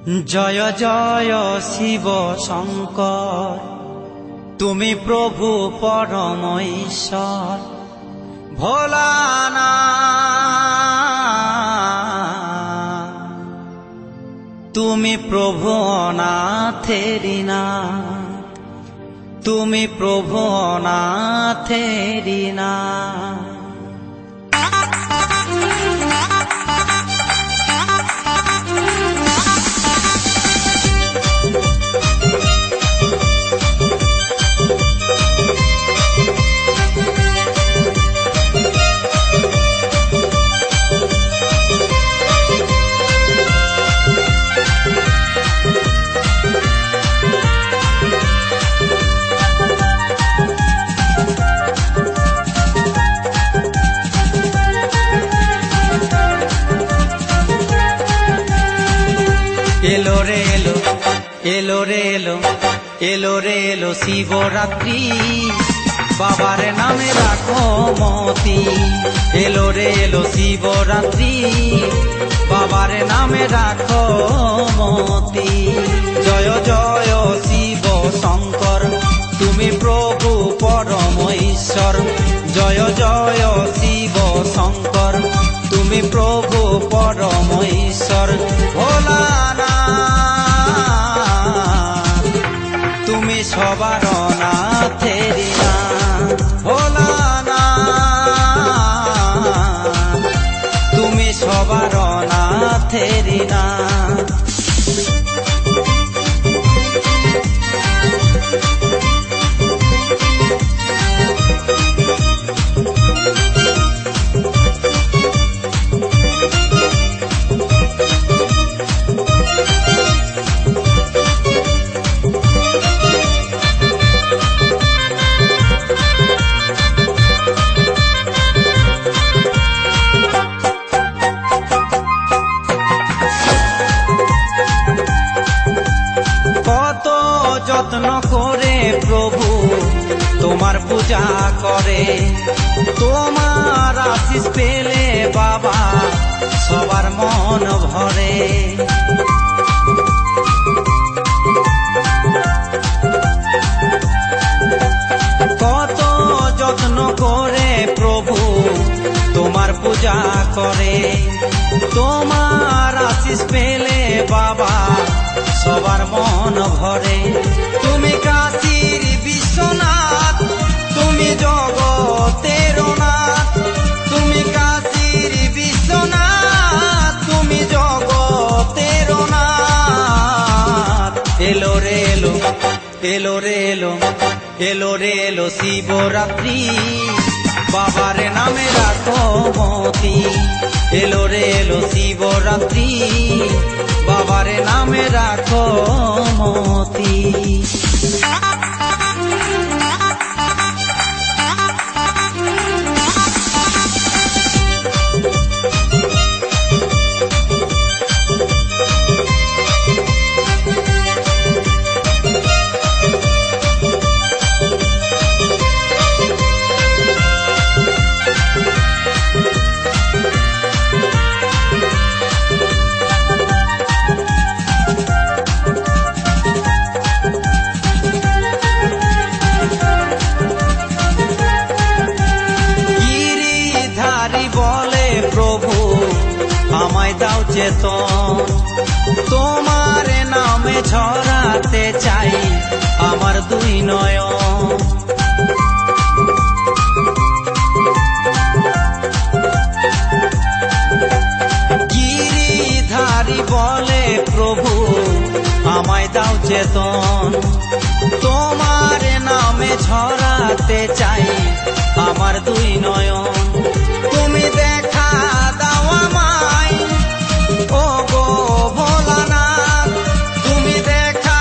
জয় জয় শিব শঙ্কর, তুমি প্রভু পরম ঈশ্বর। ভোলানাথ তুমি প্রভু অনাথেরি নাথ, তুমি প্রভু অনাথেরি নাথ। এলো রে এলো, এলো রে এলো, এলো রে এলো শিবরাত্রি, বাবার নামে রাখো মতি। এলো রে এলো শিবরাত্রি, বাবার নামে রাখো মতি। জয় জয় শিব শঙ্কর, তুমি প্রভু পরম ঈশ্বর। জয় জয় শিব শঙ্কর, তুমি প্রভু পরম ঈশ্বর। ভোলানাথ তুমি সবার নাথেরি নাথ। ভোলানাথ তুমি সবার নাথেরি নাথ। যত্ন করে প্রভু তোমার পূজা করে, তোমার আশিস পেলে বাবা সবার মন ভরে। কত যত্ন করে প্রভু তোমার পূজা করে, তোমার আশিস পেলে বাবা সবার মন ভরে। তুমি কাশীর বিশ্বনাথ, তুমি জগতের নাথ। তুমি কাশীর বিশ্বনাথ, তুমি জগতের নাথ। এলো রে এলো, এলো রে এলো, এলো রে এলো শিবরাত্রি, বাবার নামে রাখো মতি। এলো রে এলো শিবরাত্রি, বাবার নামে রাখো মতি। আমায় দাও চেতন, তোমার নামে ছড়াতে চাই আমার দুই নয়ন। গিরিধারী বলে প্রভু আমায় দাও চেতন, তোমার নামে ছড়াতে চাই আমার দুই নয়ন। তুমি দেখা দাও আমায় ও গো ভোলানাথ, তুমি দেখা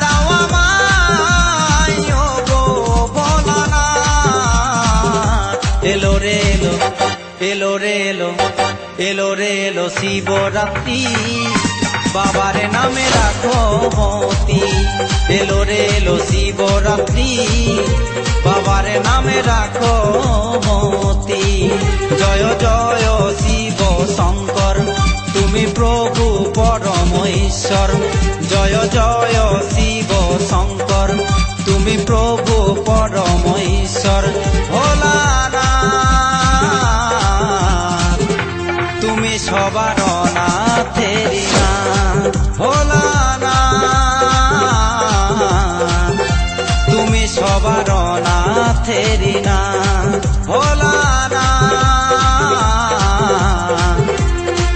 দাও আমায় ও গো ভোলানাথ। এলো রে এলো, এলো রে এলো, এলো রে এলো শিবরাত্রি, বাবার নামে রাখো মতি। এলো রে এলো শিবরাত্রি, বাবার নামে রাখো মতি। জয় জয় শিব শঙ্কর, তুমি প্রভু পরম ঈশ্বর, জয় জয় শিব শঙ্কর, তুমি প্রভু পরম ঈশ্বর। ভোলানাথ তুমি সবার নাথেরি নাথ, ভোলানাথ তুমি সবার নাথেরি নাথ, ভোলানাথ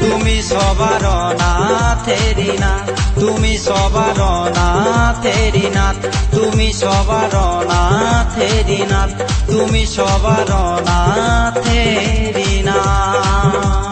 তুমি সবার নাথেরি নাথ, তুমি সবার নাথেরি নাথ, তুমি সবার নাথেরি নাথ, তুমি সবার নাথেরি নাথ।